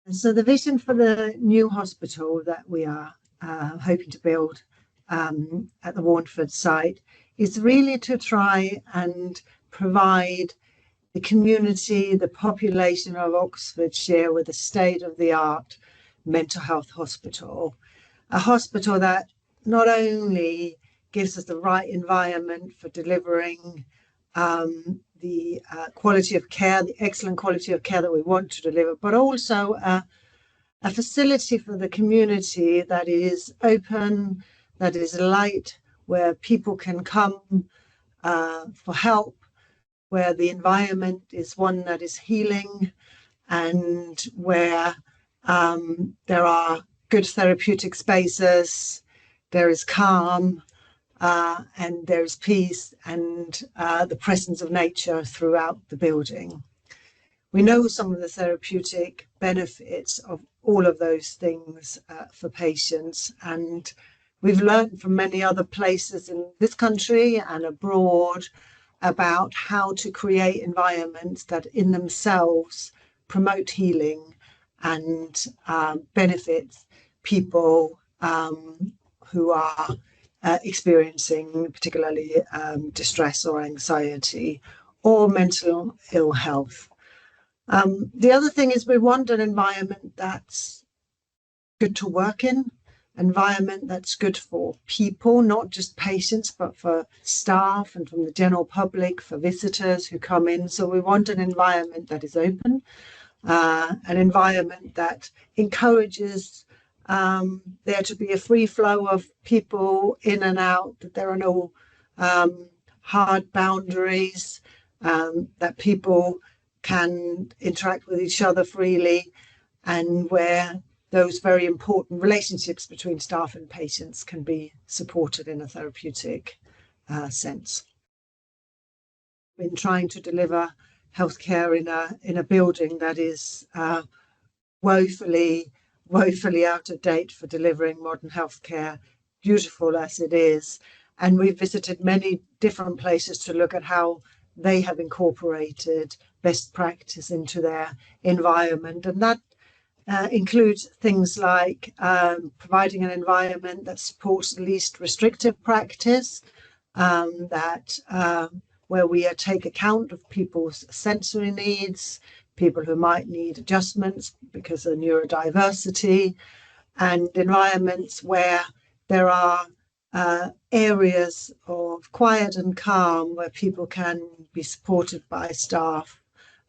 So the vision for the new hospital that we are hoping to build at the Warneford site is really to try and provide the community, the population of Oxfordshire with a state-of-the-art mental health hospital. A hospital that not only gives us the right environment for delivering the quality of care, the excellent quality of care that we want to deliver, but also a facility for the community that is open, that is light, where people can come for help, where the environment is one that is healing, and where there are good therapeutic spaces, there is calm, and there is peace and the presence of nature throughout the building. We know some of the therapeutic benefits of all of those things for patients, and we've learned from many other places in this country and abroad about how to create environments that in themselves promote healing and benefit people who are experiencing particularly distress or anxiety or mental ill health. The other thing is we want an environment that's good to work in, environment that's good for people, not just patients, but for staff and from the general public, for visitors who come in. So we want an environment that is open, an environment that encourages there to be a free flow of people in and out, that there are no hard boundaries, that people can interact with each other freely, and where those very important relationships between staff and patients can be supported in a therapeutic sense. We've been trying to deliver healthcare in a building that is woefully out of date for delivering modern healthcare, beautiful as it is. And we've visited many different places to look at how they have incorporated best practice into their environment. And that includes things like providing an environment that supports least restrictive practice, where we take account of people's sensory needs, people who might need adjustments because of neurodiversity, and environments where there are areas of quiet and calm where people can be supported by staff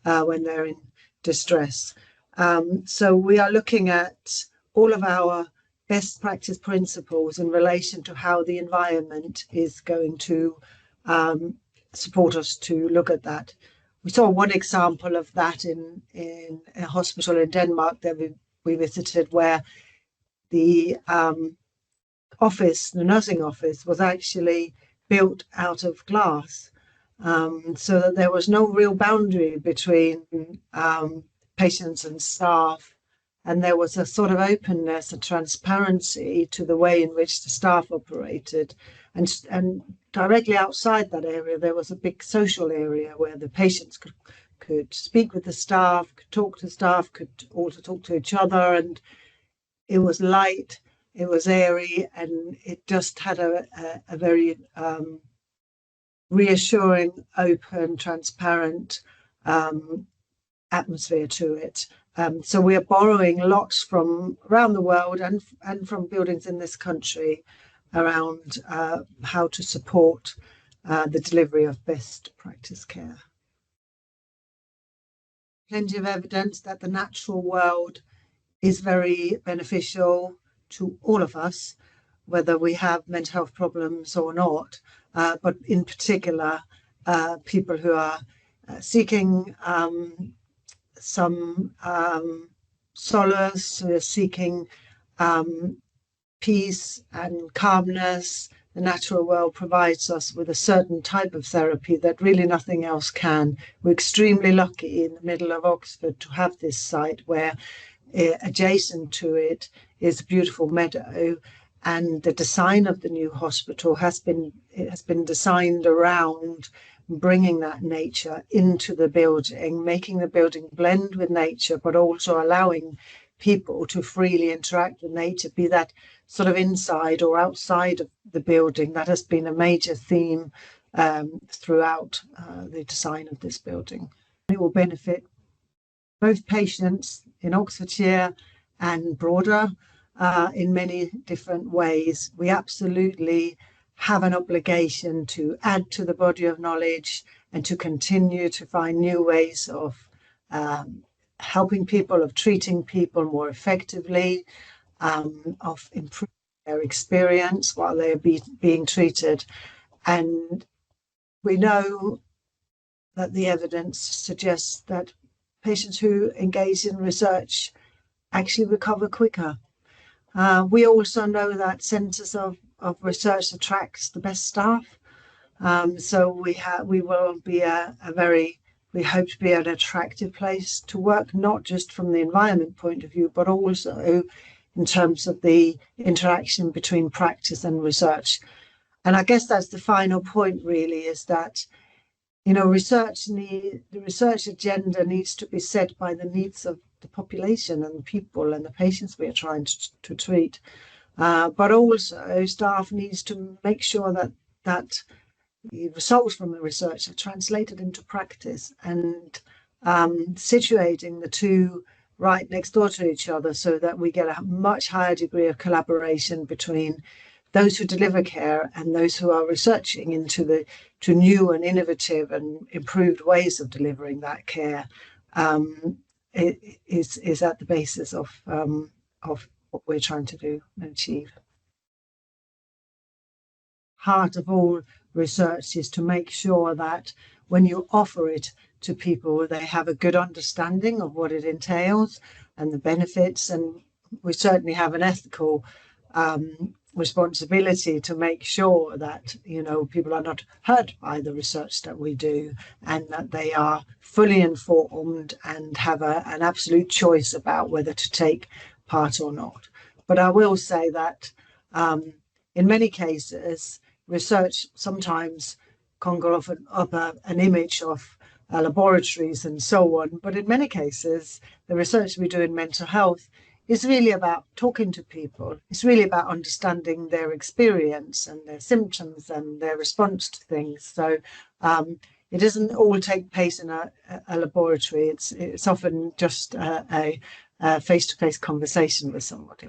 when they're in distress. So we are looking at all of our best practice principles in relation to how the environment is going to support us to look at that. We saw one example of that in a hospital in Denmark that we visited, where the nursing office was actually built out of glass, so that there was no real boundary between patients and staff, and there was a sort of openness, a transparency to the way in which the staff operated. And directly outside that area, there was a big social area where the patients could speak with the staff, could talk to staff, could also talk to each other, and it was light, it was airy, and it just had a very reassuring, open, transparent atmosphere to it. So we are borrowing lots from around the world and from buildings in this country around how to support the delivery of best practice care. Plenty of evidence that the natural world is very beneficial to all of us, whether we have mental health problems or not, but in particular, people who are seeking some solace, who are seeking peace and calmness. The natural world provides us with a certain type of therapy that really nothing else can. We're extremely lucky in the middle of Oxford to have this site where adjacent to it is a beautiful meadow, and the design of the new hospital has been designed around bringing that nature into the building, making the building blend with nature, but also allowing people to freely interact with nature, be that sort of inside or outside of the building. That has been a major theme throughout the design of this building. It will benefit both patients in Oxfordshire and broader in many different ways. We absolutely have an obligation to add to the body of knowledge and to continue to find new ways of helping people, of treating people more effectively, of improving their experience while they're being treated. And we know that the evidence suggests that patients who engage in research actually recover quicker. We also know that centres of research attracts the best staff. So we will be we hope to be an attractive place to work, not just from the environment point of view, but also in terms of the interaction between practice and research. And I guess that's the final point, really, is that, you know, the research agenda needs to be set by the needs of the population and the people and the patients we are trying to treat. But also staff needs to make sure that the results from the research are translated into practice, and situating the two right next door to each other so that we get a much higher degree of collaboration between those who deliver care and those who are researching into new and innovative and improved ways of delivering that care is at the basis of what we're trying to do and achieve. Heart of all research is to make sure that when you offer it to people, they have a good understanding of what it entails and the benefits. And we certainly have an ethical responsibility to make sure that, you know, people are not hurt by the research that we do, and that they are fully informed and have an absolute choice about whether to take part or not. But I will say that in many cases, research sometimes conjure up an image of laboratories and so on. But in many cases, the research we do in mental health is really about talking to people. It's really about understanding their experience and their symptoms and their response to things. So it doesn't all take place in a laboratory. It's often just a face-to-face conversation with somebody.